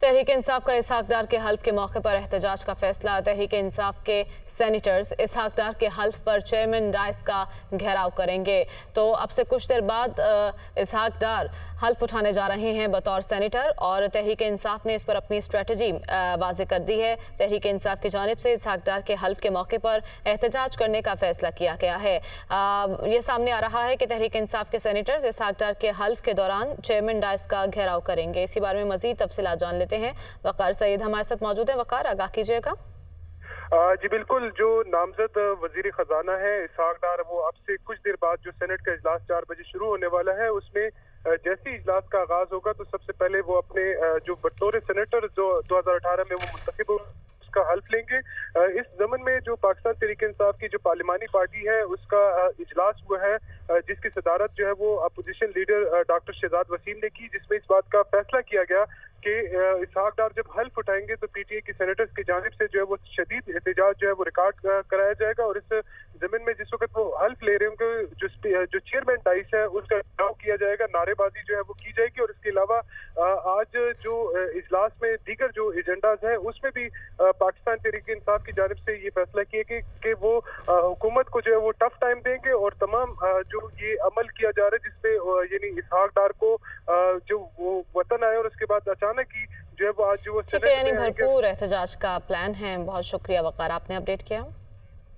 तहरीक इंसाफ का इसहाक डार के हल्फ के मौके पर एहतजाज का फैसला। तहरीक इंसाफ के सेनेटर्स इसहाक डार के हल्फ पर चेयरमैन डाइस का घेराव करेंगे। तो अब से कुछ देर बाद इसहाक डार हल्फ उठाने जा रहे हैं बतौर सेनेटर, और तहरीक इंसाफ ने इस पर अपनी स्ट्रेटजी वाज़े कर दी है। तहरीक इंसाफ की जानिब से इसहाक डार के हल्फ के मौके पर एहतजाज करने का फैसला किया गया है। ये सामने आ रहा है कि तहरीक इंसाफ के सेनेटर्स इसहाक डार के हल्फ के दौरान चेयरमैन डाइस का घेराव करेंगे। इसी बारे में मजीद तफसीलात जान लेते हैं। वकार सईद हमारे साथ मौजूद है। वकार, आगाह कीजिएगा। जी बिल्कुल, जो नामजद वजीर खजाना है इसहाक डार, वो अब से कुछ देर बाद जो सेनेट का इजलास 4 बजे शुरू होने वाला है, उसमें जैसे ही इजलास का आगाज होगा तो सबसे पहले वो अपने जो बतौर सेनेटर जो 2018 में वो मुंतखब उसका हल्फ लेंगे। इस जमन में जो पाकिस्तान तहरीक इंसाफ की जो पार्लिमानी पार्टी है उसका इजलास हुआ है, जिसकी सदारत जो है वो opposition leader doctor Shahzad Waseem ने की, जिसमें इस बात का फैसला किया गया कि इसहाक डार जब हल्फ उठाएंगे तो पीटीए की सेनेटर्स की जानिब से जो है वो शदीद एहतजाज जो है वो रिकॉर्ड कराया जाएगा। और इस जमीन में जिस वक्त वो हल्फ ले रहे होंगे जो चेयरमैन डाइस है उसका चुनाव किया जाएगा, नारेबाजी जो है वो की जाएगी। और इसके अलावा आज जो इजलास में दीगर जो एजेंडाज है उसमें भी पाकिस्तान तहरीक इंसाफ की जानिब से ये फैसला किया कि वो हुकूमत को जो है वो टफ टाइम देंगे और तमाम जो ये अमल किया जा रहा है जिसपे यानी इसहाक डार को जो वो वतन आए और उसके बाद अचानक ही जो है वो आज जो ठीक है, यानी भरपूर एहतजाज का प्लान है। बहुत शुक्रिया वकार, आपने अपडेट किया।